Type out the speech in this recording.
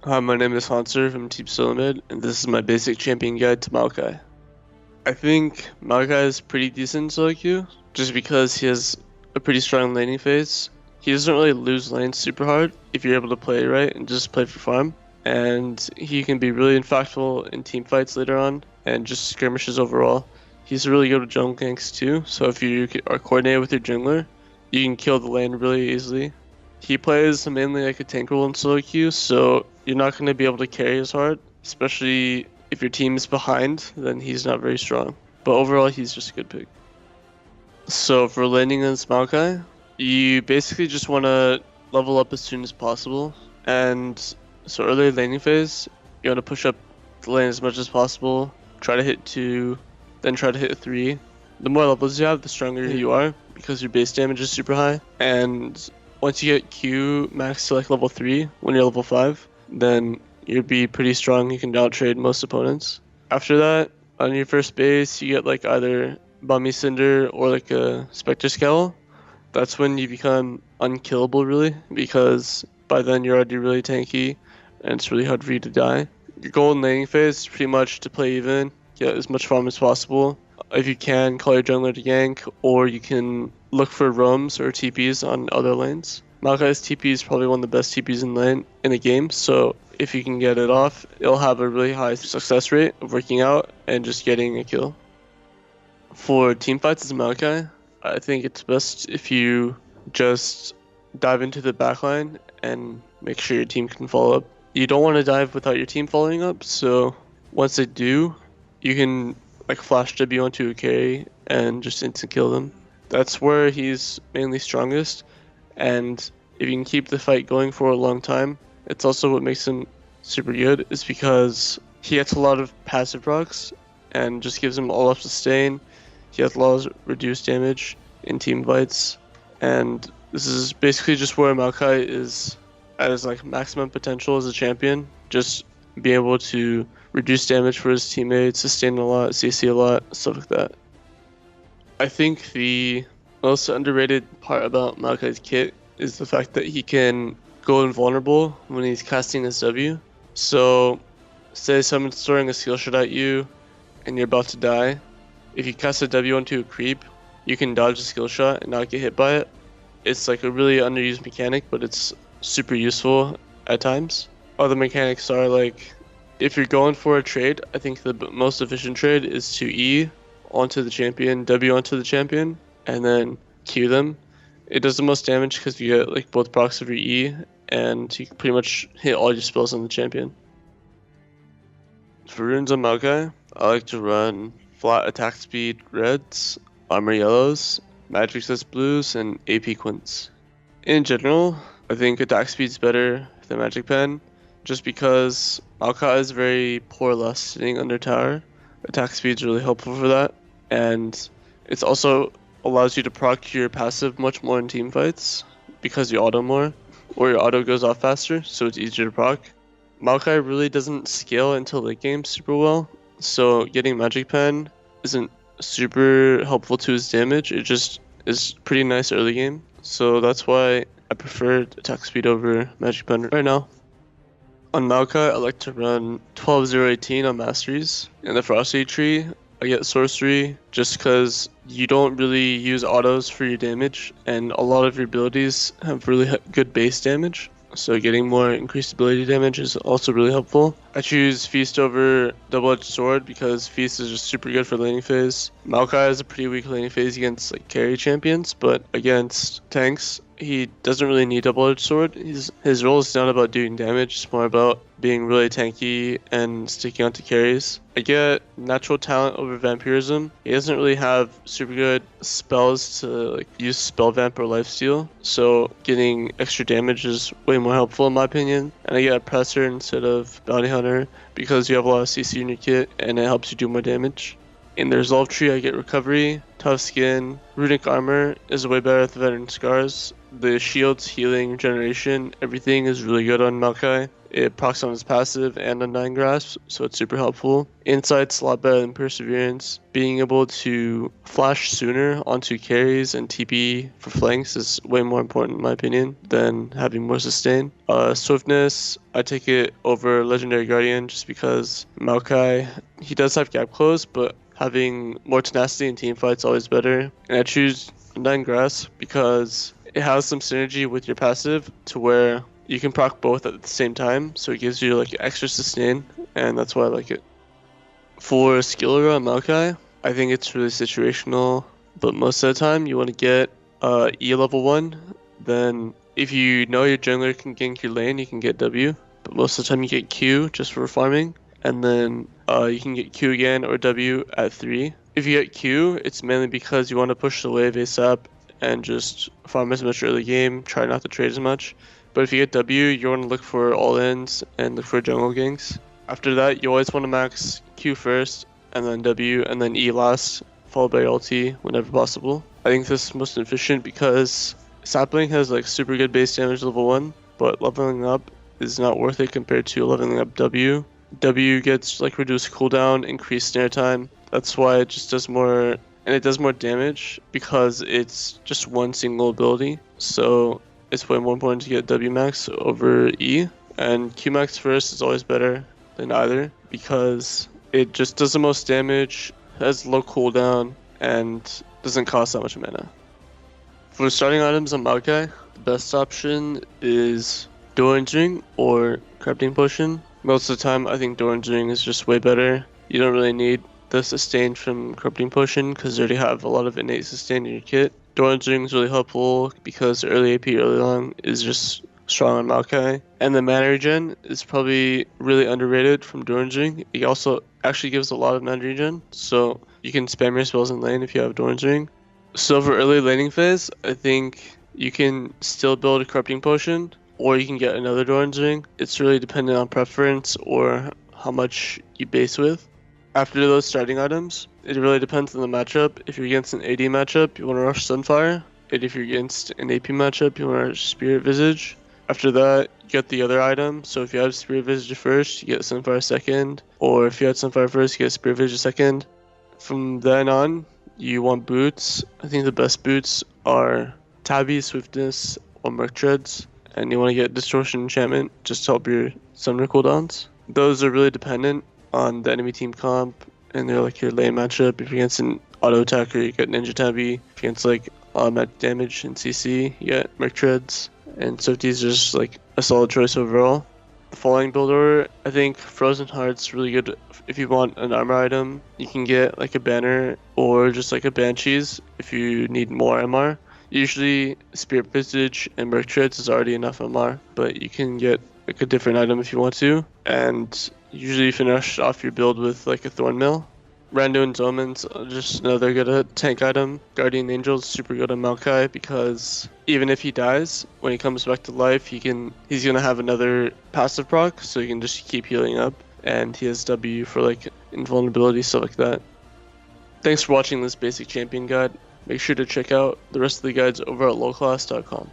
Hi, my name is Haunzer from TSM Haunzer, and this is my basic champion guide to Maokai. I think Maokai is pretty decent in solo queue, just because he has a pretty strong laning phase. He doesn't really lose lanes super hard if you're able to play right and just play for farm. And he can be really impactful in team fights later on, and just skirmishes overall. He's really good with jungle ganks too, so if you are coordinated with your jungler, you can kill the lane really easily. He plays mainly like a tank role in solo queue, so you're not going to be able to carry as hard, especially if your team is behind, then he's not very strong. But overall, he's just a good pick. So for landing against Maokai, you basically just want to level up as soon as possible. And so early laning phase, you want to push up the lane as much as possible, try to hit 2, then try to hit 3. The more levels you have, the stronger you are, because your base damage is super high. And once you get Q max to like level 3, when you're level 5, then you'd be pretty strong. You can outtrade most opponents. After that, on your first base, you get like either Bummy Cinder or like a Spectre Scowl. That's when you become unkillable, really, because by then you're already really tanky, and it's really hard for you to die. Your goal in laning phase is pretty much to play even, get as much farm as possible. If you can, call your jungler to gank, or you can look for roams or TPs on other lanes. Maokai's TP is probably one of the best TPs in the game, so if you can get it off, it'll have a really high success rate of working out and just getting a kill. For team fights as Maokai, I think it's best if you just dive into the backline and make sure your team can follow up. You don't want to dive without your team following up, so once they do, you can like flash W onto a carry and just instant kill them. That's where he's mainly strongest, and if you can keep the fight going for a long time, it's also what makes him super good, is because he gets a lot of passive procs and just gives him all up sustain. He has a lot of reduced damage in team fights, and this is basically just where Maokai is at his like maximum potential as a champion. Just be able to reduce damage for his teammates, sustain a lot, CC a lot, stuff like that. I think the most underrated part about Maokai's kit is the fact that he can go invulnerable when he's casting his W. So, say someone's throwing a skill shot at you and you're about to die. If you cast a W onto a creep, you can dodge the skill shot and not get hit by it. It's like a really underused mechanic, but it's super useful at times. Other mechanics are like, if you're going for a trade, I think the most efficient trade is to E onto the champion, W onto the champion, and then Q them. It does the most damage because you get like both procs of your E, and you can pretty much hit all your spells on the champion. For runes on Maokai, I like to run flat attack speed reds, armor yellows, magic resist blues, and AP quints. In general, I think attack speed's better than magic pen, just because Maokai is very poor lust sitting under tower. Attack speed's really helpful for that, and it's also allows you to proc your passive much more in team fights because you auto more, or your auto goes off faster, so it's easier to proc. Maokai really doesn't scale until late game super well, so getting magic pen isn't super helpful to his damage. It just is pretty nice early game, so that's why I prefer attack speed over magic pen right now. On Maokai, I like to run 12-0-18 on masteries. In the Frosty tree, I get sorcery just because you don't really use autos for your damage, and a lot of your abilities have really good base damage. So getting more increased ability damage is also really helpful. I choose Feast over Double-Edged Sword because Feast is just super good for laning phase. Maokai has a pretty weak laning phase against like carry champions, but against tanks, he doesn't really need Double-Edged Sword. His role is not about doing damage, it's more about being really tanky and sticking onto carries. I get natural talent over vampirism. He doesn't really have super good spells to like use spell vamp or lifesteal, so getting extra damage is way more helpful in my opinion. And I get oppressor instead of bounty hunter because you have a lot of CC in your kit and it helps you do more damage. In the resolve tree, I get recovery, tough skin, runic armor is way better than veteran scars. The shields, healing, regeneration, everything is really good on Maokai. It procs on his passive and Undying Grasp, so it's super helpful. Insight's a lot better than Perseverance. Being able to flash sooner onto carries and TP for flanks is way more important in my opinion than having more sustain. Swiftness, I take it over Legendary Guardian just because Maokai, he does have gap close, but having more tenacity in team fights is always better. And I choose Undying Grasp because it has some synergy with your passive to where you can proc both at the same time, so it gives you like extra sustain, and that's why I like it. For Skiller on Maokai, I think it's really situational, but most of the time you want to get E level 1, then if you know your jungler can gank your lane, you can get W, but most of the time you get Q just for farming, and then you can get Q again or W at 3. If you get Q, it's mainly because you want to push the wave ASAP and just farm as much early game, try not to trade as much. But if you get W, you want to look for all-ins and look for jungle ganks. After that, you always want to max Q first, and then W, and then E last, followed by ulti whenever possible. I think this is most efficient because Sapling has like super good base damage level 1, but leveling up is not worth it compared to leveling up W. W gets like reduced cooldown, increased snare time. That's why it just does more, and it does more damage because it's just one single ability. So it's way more important to get W max over E, and Q max first is always better than either because it just does the most damage, has low cooldown, and doesn't cost that much mana. For starting items on Maokai, the best option is Doran's Ring or Corrupting Potion. Most of the time, I think Doran's Ring is just way better. You don't really need the sustain from Corrupting Potion because you already have a lot of innate sustain in your kit. Doran's Ring is really helpful because early AP early long is just strong on Maokai. And the mana regen is probably really underrated from Doran's Ring. It also actually gives a lot of mana regen, so you can spam your spells in lane if you have Doran's Ring. So for early laning phase, I think you can still build a Corrupting Potion, or you can get another Doran's Ring. It's really dependent on preference or how much you base with. After those starting items, it really depends on the matchup. If you're against an AD matchup, you want to rush Sunfire. And if you're against an AP matchup, you want to rush Spirit Visage. After that, you get the other item. So if you have Spirit Visage first, you get Sunfire second. Or if you had Sunfire first, you get Spirit Visage second. From then on, you want boots. I think the best boots are Tabby, Swiftness, or Merc Treads. And you want to get Distortion Enchantment just to help your summoner cooldowns. Those are really dependent on the enemy team comp, and they're like your lane matchup. If you're against an auto attacker, you get Ninja Tabby. If you're against like automatic damage and CC, you get Merc Treads. And Swifties are just like a solid choice overall. The following build order, I think Frozen Heart's really good if you want an armor item. You can get like a banner or just like a Banshees if you need more MR. Usually Spirit Visage and Merc Treads is already enough MR, but you can get like a different item if you want to. And usually finish off your build with like a Thorn Mill. Randuin's Omens, just another good tank item. Guardian Angel's super good on Maokai because even if he dies, when he comes back to life, he's gonna have another passive proc, so you can just keep healing up. And he has W for like invulnerability, stuff like that. Thanks for watching this basic champion guide. Make sure to check out the rest of the guides over at lolclass.com.